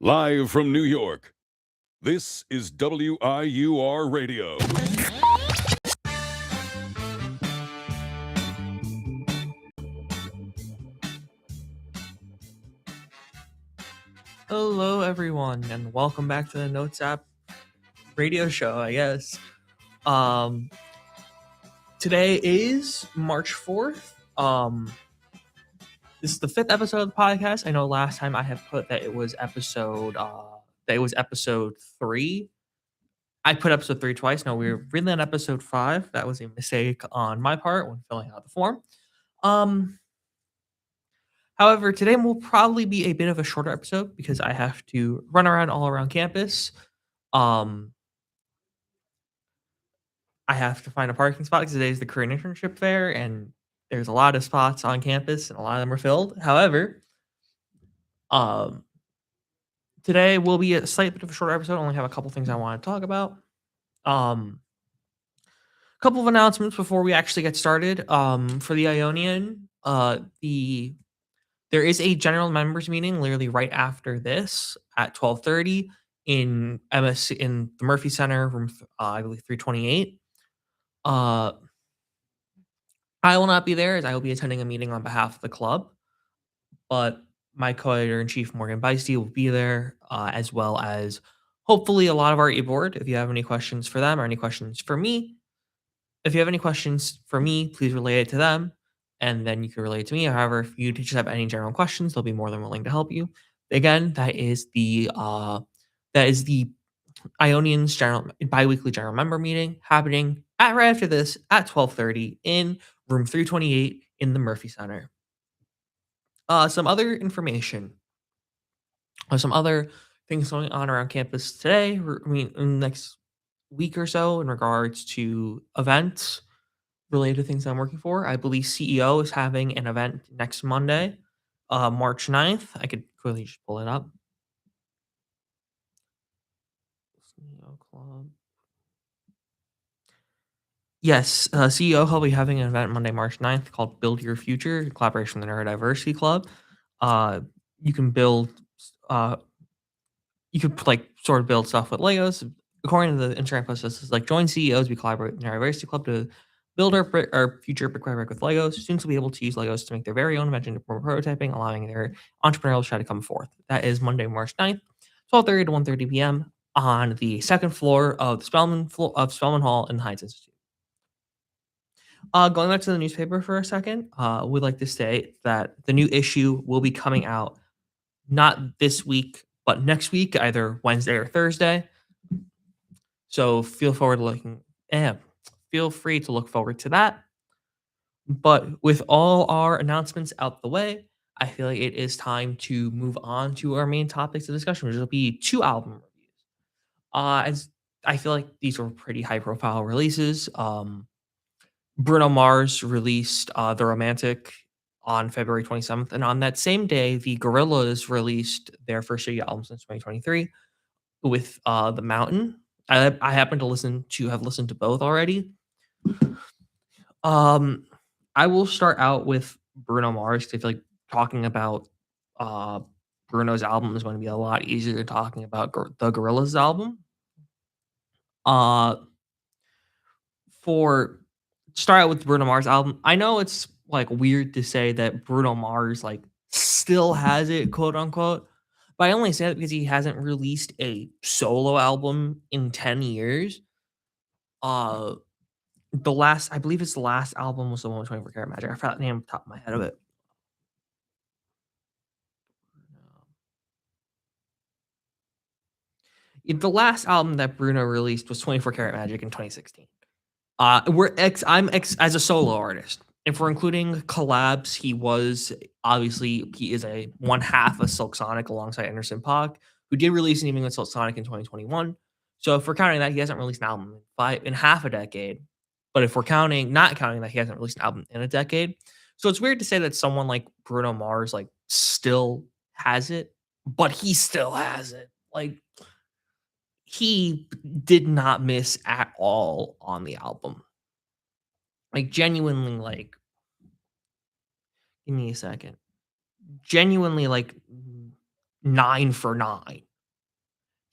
Live from New York, this is WIUR Radio. Hello, everyone, and welcome back to the Notes app radio show, I guess. Today is March 4th. This is the 5th episode of the podcast. I know last time I have put that it was episode 3. I put episode 3 twice. No, we were really on episode 5. That was a mistake on my part when filling out the form. However, today will probably be a bit of a shorter episode because I have to run around all around campus. I have to find a parking spot because today is the career internship fair, and there's a lot of spots on campus, and a lot of them are filled. However, today will be a slight bit of a shorter episode. I only have a couple things I want to talk about. Couple of announcements before we actually get started. For the Ionian, there is a general members meeting literally right after this at 12:30 in MSC in the Murphy Center, room I believe 328. I will not be there as I will be attending a meeting on behalf of the club, but my co-editor in chief Morgan Beisty will be there, as well as hopefully a lot of our e-board. If you have any questions for them or any questions for me, if you have any questions for me, please relay it to them, and then you can relay it to me. However, if you just have any general questions, they'll be more than willing to help you. Again, that is the Ionian's biweekly general member meeting happening right after this at 12:30 in room 328 in the Murphy Center. Some other information, some other things going on around campus today. In the next week or so, in regards to events related to things I'm working for. I believe CEO is having an event next Monday, March 9th. I could quickly just pull it up. CEO Club. Yes, CEO will be having an event Monday, March 9th called Build Your Future, in collaboration with the Neurodiversity Club. You can build, you could sort of build stuff with Legos. According to the Instagram post, this is like join CEOs. We collaborate with the Neurodiversity Club to build our future brick by brick with Legos. Students will be able to use Legos to make their very own invention for prototyping, allowing their entrepreneurial try to come forth. That is Monday, March 9th, 12:30 to 1:30 p.m. on the second floor of the Spelman Hall in the Heinz Institute. Going back to the newspaper for a second, we'd like to say that the new issue will be coming out not this week, but next week, either Wednesday or Thursday. So feel free to look forward to that. But with all our announcements out the way, I feel like it is time to move on to our main topics of discussion, which will be 2 album reviews. As I feel like these were pretty high profile releases. Bruno Mars released The Romantic on February 27th, and on that same day, the Gorillaz released their first studio album since 2023 with The Mountain. I happen to have listened to both already. I will start out with Bruno Mars because I feel like talking about Bruno's album is going to be a lot easier than talking about the Gorillaz album. For start out with Bruno Mars album, I know it's like weird to say that Bruno Mars like still has it, quote unquote, but I only say that because he hasn't released a solo album in 10 years. I believe the last album was the one with 24 Karat Magic. I forgot the name off the top of my head of it. The last album that Bruno released was 24 Karat Magic in 2016. I'm as a solo artist. If we're including collabs, he is a one half of Silk Sonic alongside Anderson .Paak, who did release an evening with Silk Sonic in 2021. So if we're counting that, he hasn't released an album in half a decade. But if we're not counting that, he hasn't released an album in a decade. So it's weird to say that someone like Bruno Mars like still has it, but he still has it. Like he did not miss at all on the album. Like genuinely, like give me a second. Genuinely like 9 for 9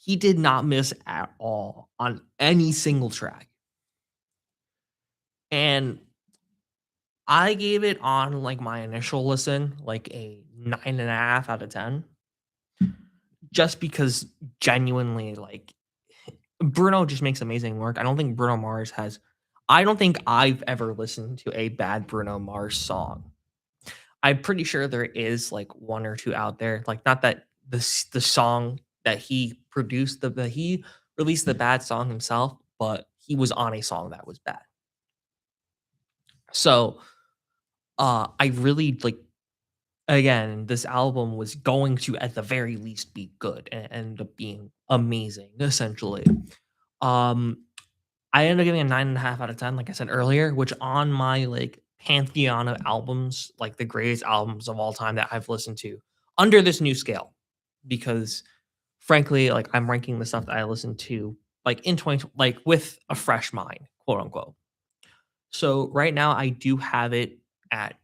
he did not miss at all on any single track. And I gave it on like my initial listen, like a 9.5 out of 10, just because genuinely, like, Bruno just makes amazing work. I don't think I've ever listened to a bad Bruno Mars song. I'm pretty sure there is like one or two out there. Like, not that the song that he produced, that he released the bad song himself, but he was on a song that was bad. So I really like, again, this album was going to at the very least be good and end up being amazing, essentially. Um I ended up giving a 9.5 out of 10, like I said earlier, which on my, like, pantheon of albums, like, the greatest albums of all time that I've listened to under this new scale, because, frankly, like, I'm ranking the stuff that I listened to, like, in 20 like, with a fresh mind, quote, unquote. So, right now, I do have it at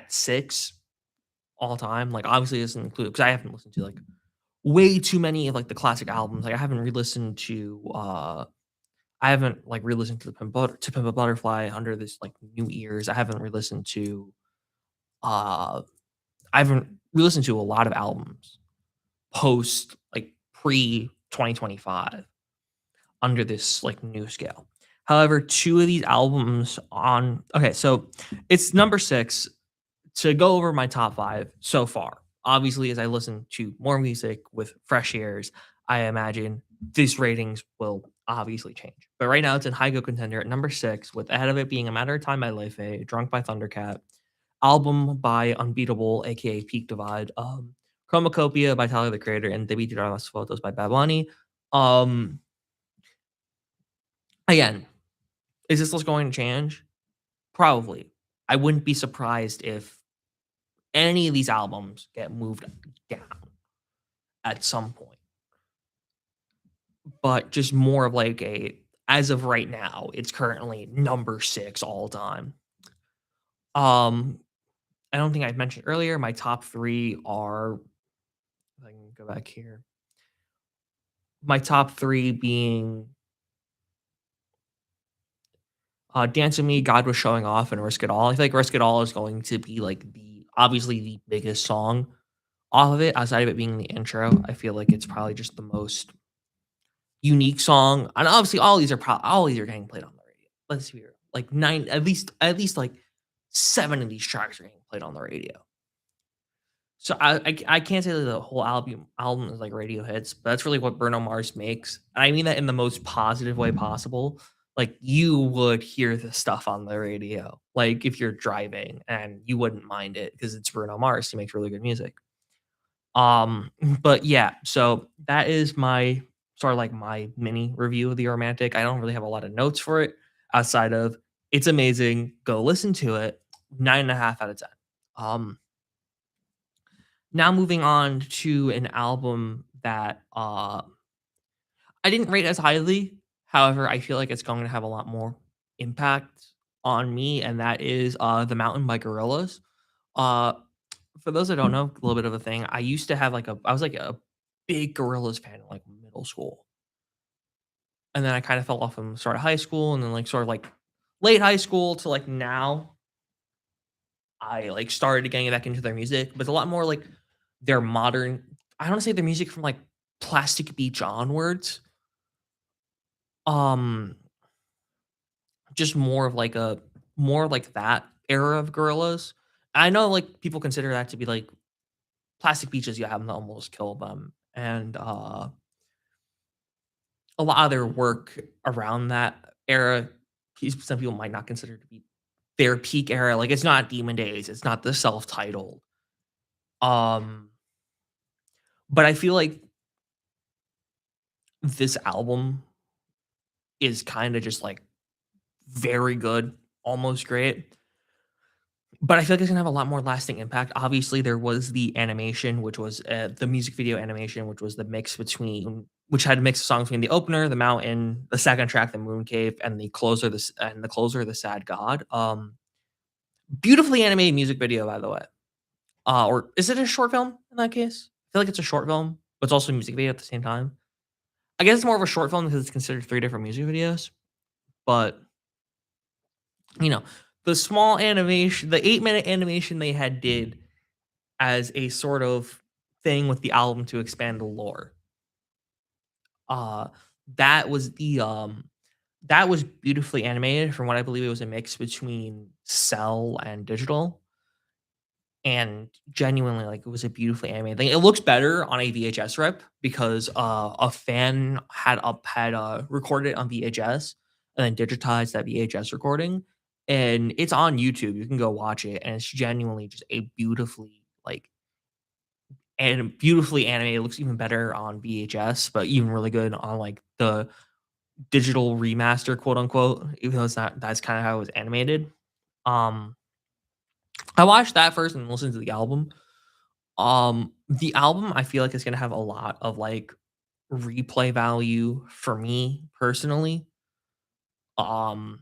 6 all time, like, obviously, this doesn't include, because I haven't listened to, like, way too many of, like, the classic albums, like, I haven't re-listened to, I haven't, like, re-listened to To Pimp a Butterfly under this, like, new ears. I haven't re-listened to, uh I haven't re-listened to a lot of albums post, like, pre-2025 under this, like, new scale. However, 2 of these albums on okay, so it's number 6 to go over my top 5 so far. Obviously, as I listen to more music with fresh ears, I imagine these ratings will obviously change. But right now, it's in high go contender at number 6, with ahead of it being A Matter of Time by Lefe, Drunk by Thundercat, Album by Unbeatable, aka Peak Divide, Chromacopia by Tyler the Creator, and Debí Tirar las Fotos by Bad Bunny. Um, Again, is this list going to change? Probably. I wouldn't be surprised if any of these albums get moved down at some point. But just more of like a, as of right now, it's currently number 6 all time. Um, I don't think I mentioned earlier, my top 3 are, if I can go back here. My top 3 being Dance With Me, God Was Showing Off, and Risk It All. I feel like Risk It All is going to be like the obviously the biggest song off of it, outside of it being the intro. I feel like it's probably just the most unique song, and obviously all these are getting played on the radio. Let's be real. Like 9, at least like 7 of these tracks are getting played on the radio. So I can't say that the whole album is like radio hits, but that's really what Bruno Mars makes. And I mean that in the most positive way possible. Like, you would hear the stuff on the radio, like if you're driving, and you wouldn't mind it because it's Bruno Mars. He makes really good music. But yeah, so that is my sort of like my mini review of The Romantic. I don't really have a lot of notes for it outside of it's amazing. Go listen to it. 9.5 out of 10. Um, Now moving on to an album that I didn't rate as highly. However, I feel like it's going to have a lot more impact on me, and that is The Mountain by Gorillaz. Uh for those that don't know, a little bit of a thing. I used to have I was like a big Gorillaz fan in like middle school. And then I kind of fell off in start of high school, and then like sort of like late high school to like now I like started getting back into their music, but it's a lot more like their modern, I don't wanna say their music from like Plastic Beach onwards. Um just more like that era of Gorillaz. I know like people consider that to be like Plastic Beaches, you have them almost kill them. And a lot of their work around that era, some people might not consider to be their peak era. Like, it's not Demon Days, it's not the self-titled. Um, but I feel like this album is kind of just like very good, almost great. But I feel like it's gonna have a lot more lasting impact. Obviously, there was the animation, which was the music video animation, which was the mix between, which had a mix of songs between the opener, the mountain, the second track, the moon cave, and the closer, the sad god. Beautifully animated music video, by the way. Or is it a short film in that case? I feel like it's a short film, but it's also a music video at the same time. I guess it's more of a short film because it's considered 3 different music videos, but, you know, the small animation the 8-minute animation they had did as a sort of thing with the album to expand the lore, uh, that was that was beautifully animated. From what I believe, it was a mix between cell and digital, and genuinely, like, it was a beautifully animated thing. It looks better on a VHS rip because, a fan recorded it on VHS and then digitized that VHS recording, and it's on YouTube. You can go watch it, and it's genuinely just a beautifully, like, and beautifully animated. It looks even better on VHS, but even really good on, like, the digital remaster, quote, unquote, even though it's not that's kinda how it was animated. Um, I watched that first and listened to the album. The album I feel like is gonna have a lot of, like, replay value for me personally. Um,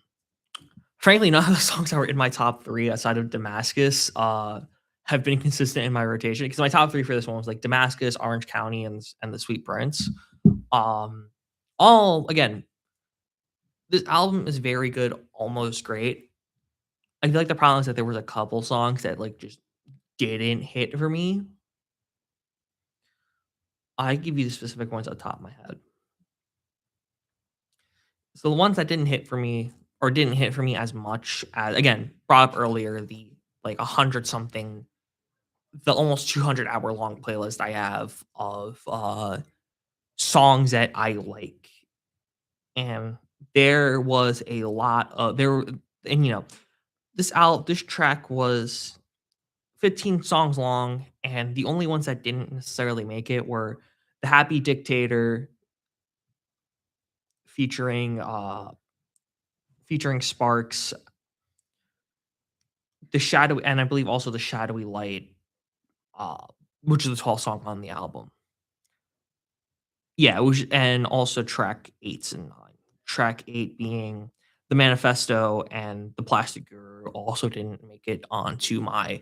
Frankly, none of the songs that were in my top 3 outside of Damascus, have been consistent in my rotation because my top 3 for this one was, like, Damascus, Orange County, and The Sweet Prince. Um, all again, this album is very good, almost great. I feel like the problem is that there was a couple songs that, like, just didn't hit for me. I give you the specific ones off the top of my head. So the ones that didn't hit for me or didn't hit for me as much as again, brought up earlier, the like 100 something, the almost 200-hour long playlist I have of songs that I like. And there was a lot of there and this track was 15 songs long, and the only ones that didn't necessarily make it were The Happy Dictator featuring Sparks, The Shadow, and I believe also The Shadowy Light, uh, which is the 12th song on the album. Yeah, it was, and also track 8s and 9. Track 8 being The Manifesto, and The Plastic Guru also didn't make it onto my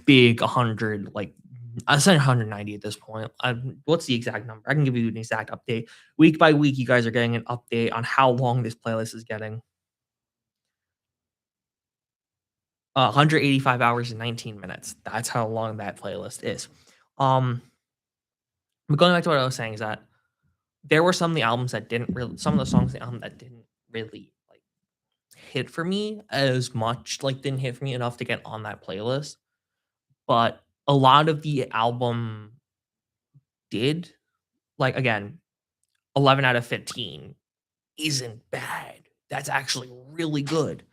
big 100, like, I said 190 at this point. What's the exact number? I can give you an exact update. Week by week, you guys are getting an update on how long this playlist is getting. 185 hours and 19 minutes. That's how long that playlist is. Um, but going back to what I was saying is that there were some of the songs on the album that didn't really, like, hit for me as much, like, didn't hit for me enough to get on that playlist. But a lot of the album did. Like, again, 11 out of 15 isn't bad. That's actually really good.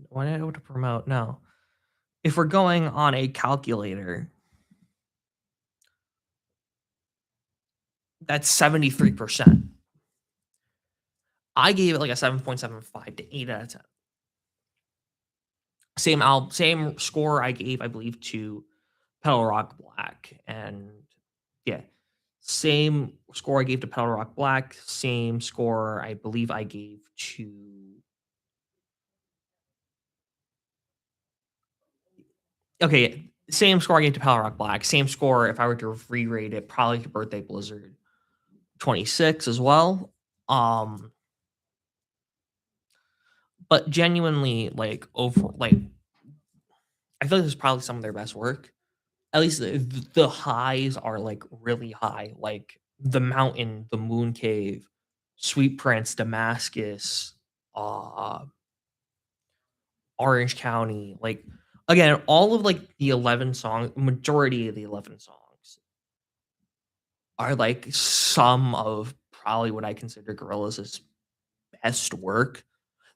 Why did I go to promote? No. If we're going on a calculator, that's 73%. I gave it like a 7.75 to 8 out of 10. Same score I gave, I believe, to Pedal Rock Black, and yeah, same score I gave to Pedal Rock Black, same score I believe I gave to okay, same score I gave to Pedal Rock Black, same score if I were to re-rate it, probably to Birthday Blizzard 26 as well. But genuinely, like, over like I feel like this is probably some of their best work. At least the highs are, like, really high, like, The Mountain, The Moon Cave, Sweet Prince, Damascus, uh, Orange County, like, again, all of, like, the 11 songs, majority of the 11 songs are, like, some of probably what I consider Gorillaz' best work.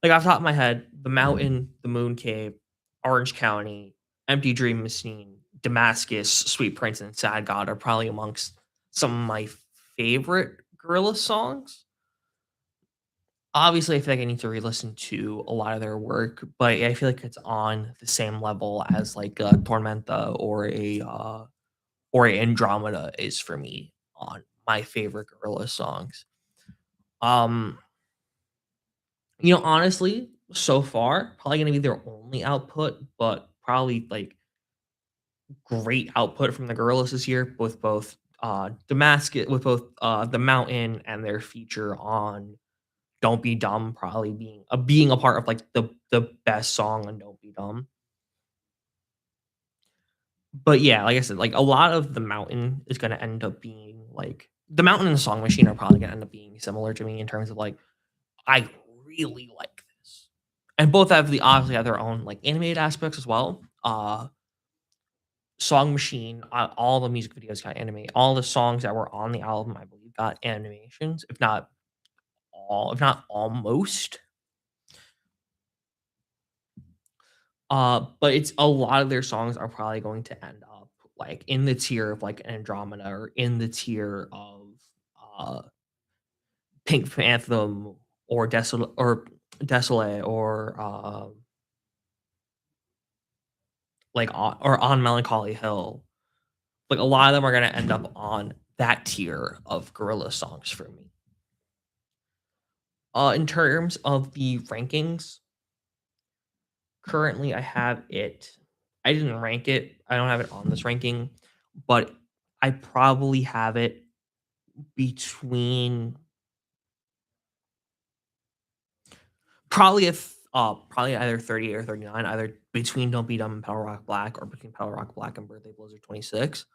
Like, off the top of my head, The Mountain, The Moon Cave, Orange County, Empty Dream Machine, Damascus, Sweet Prince, and Sad God are probably amongst some of my favorite Gorillaz songs. Obviously, I feel like I need to re-listen to a lot of their work, but I feel like it's on the same level as, like, a Tormenta or a Andromeda is for me on my favorite Gorillaz songs. Um, honestly, so far, probably gonna be their only output, but probably, like, great output from the Gorillaz this year with both, Damascus with both The Mountain and their feature on Don't Be Dumb probably being a part of like the best song on Don't Be Dumb. But yeah, like I said, like a lot of The Mountain is gonna end up being like The Mountain and the Song Machine are probably gonna end up being similar to me in terms of like I really like this. And both obviously have their own like animated aspects as well. Song Machine, all the music videos got animated. All the songs that were on the album, I believe, got animations, if not all, if not almost. But it's a lot of their songs are probably going to end up like in the tier of like Andromeda or in the tier of uh Pink Phantom or Desolate or or on Melancholy Hill. Like a lot of them are gonna end up on that tier of Gorilla songs for me. In terms of the rankings, currently I have it. I didn't rank it. I don't have it on this ranking, but I probably have it between probably either 38 or 39, either between Don't Be Dumb and Pedal Rock Black or between Pedal Rock Black and Birthday Blizzard 26.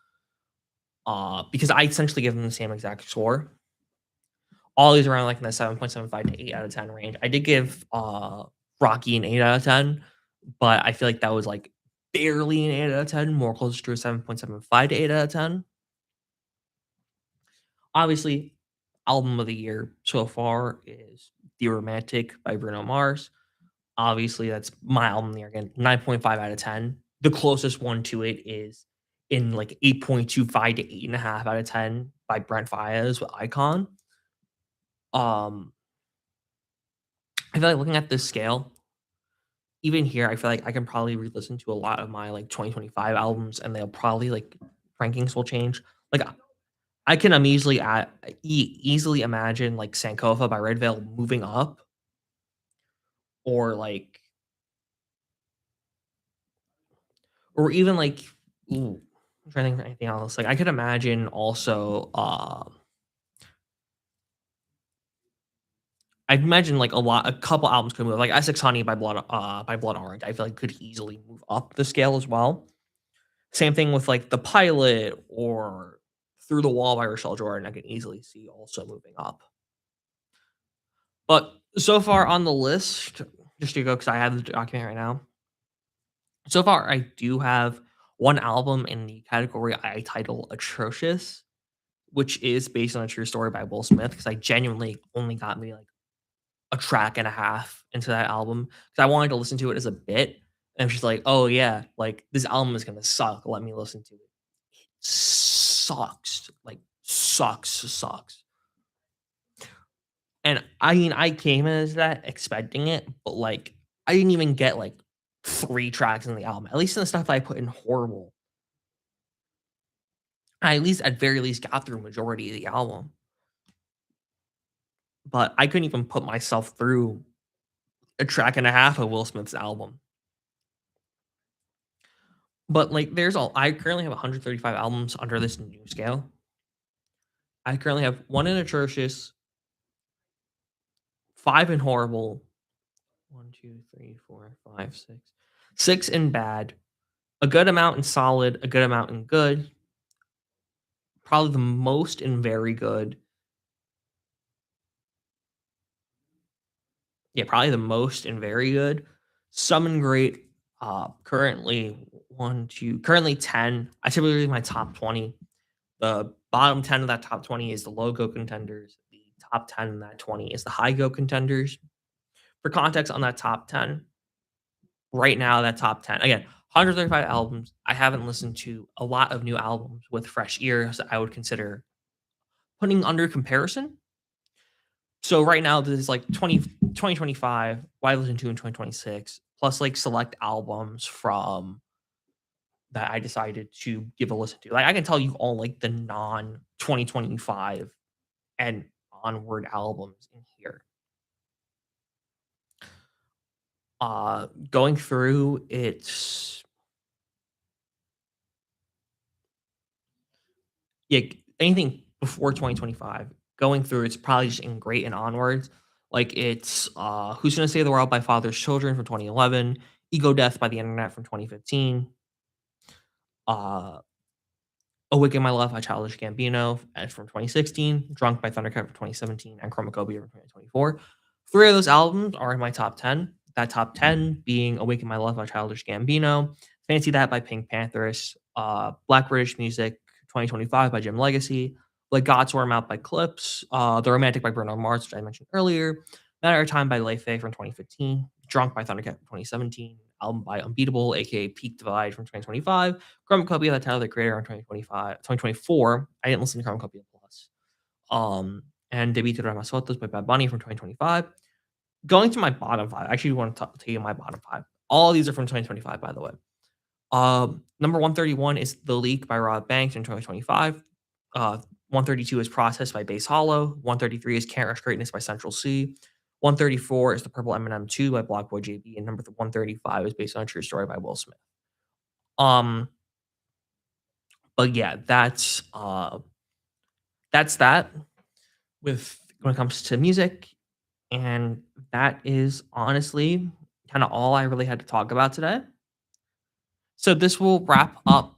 Because I essentially give them the same exact score. All these around like in the 7.75 to 8 out of 10 range. I did give Rocky an 8 out of 10, but I feel like that was like barely an 8 out of 10, more closer to a 7.75 to 8 out of 10. Obviously, album of the year so far is The Romantic by Bruno Mars. Obviously, that's my album of the year again, 9.5 out of 10. The closest one to it is in like 8.25 to 8.5 out of 10 by Brent Faiyaz with Icon. Um, I feel like looking at this scale, even here, I feel like I can probably re-listen to a lot of my like 2025 albums, and they'll probably like rankings will change. Like I can easily imagine like Sankofa by Red Veil moving up, or like, or even like, ooh, I'm trying to think of anything else. Like I could imagine also, I imagine like a couple albums could move. Like Essex Honey by Blood Orange. I feel like could easily move up the scale as well. Same thing with like The Pilot or Through the Wall by Rochelle Jordan. I can easily see also moving up. But so far on the list, just to go because I have the document right now. So far, I do have one album in the category I title Atrocious, which is based on a true story by Will Smith. Because I genuinely only got me like a track and a half into that album because I wanted to listen to it as a bit. And she's like, "Oh yeah, like this album is gonna suck. Let me listen to it." Sucks, like sucks. And I mean, I came as that expecting it, but like I didn't even get like 3 tracks in the album. At least in the stuff I put in horrible. I at least at very least got through majority of the album. But I couldn't even put myself through a track and a half of Will Smith's album. But like I currently have 135 albums under this new scale. I currently have 1 in Atrocious, 5 in Horrible, 1, 2, 3, 4, 5, 6, 6 in Bad, a good amount in Solid, a good amount in Good, probably the most in Very Good. Yeah, probably the most in Very Good. Some in Great, currently 1, 2, currently 10. I typically leave my top 20. The bottom 10 of that top 20 is the low go contenders. The top 10 in that 20 is the high go contenders. For context on that top 10, right now, that top 10, again, 135 albums. I haven't listened to a lot of new albums with fresh ears that I would consider putting under comparison. So right now, this is like 2025, what I listened to in 2026, plus like select albums from that I decided to give a listen to. Like I can tell you all like the non 2025 and onward albums in here. Going through it's yeah, anything before 2025, going through it's probably just in Great and onwards. Like it's Who's Gonna Save the World by Father's Children from 2011, Ego Death by the Internet from 2015, uh Awaken My Love by Childish Gambino from 2016, Drunk by Thundercat from 2017, and Chromacopia from 2024. Three of those albums are in my top 10. That top 10 being Awaken My Love by Childish Gambino, Fancy That by Pink Panthers, Black British Music 2025 by Jim Legacy, Like God Swarm Out by Clips, The Romantic by Bruno Mars, which I mentioned earlier, Matter of Time by Leifei from 2015, Drunk by Thundercat from 2017, album by Unbeatable, aka Peak Divide from 2025, Chromacopia that Tyler the Creator in 2024. I didn't listen to Chromacopia Plus. And Debut de Ramas Fotos by Bad Bunny from 2025. Going to my bottom five, I actually want to tell you my bottom five. All of these are from 2025, by the way. Number 131 is The Leak by Rob Banks in 2025. 132 is Process by Bass Hollow. 133 is Can't Rush Greatness by Central C. 134 is The Purple M&M 2 by Blockboy JB. And number 135 is Based on a True Story by Will Smith. But yeah, that's that with when it comes to music. And that is honestly kind of all I really had to talk about today. So this will wrap up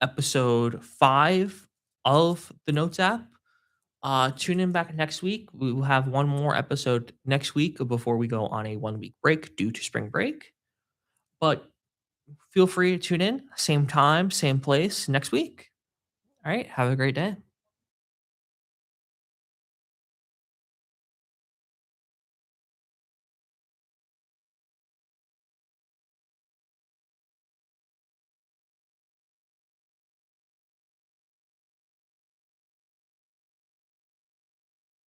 episode 5 of the Notes app. Tune in back next week. We will have one more episode next week before we go on a 1-week break due to spring break. But feel free to tune in, same time, same place next week. All right, have a great day.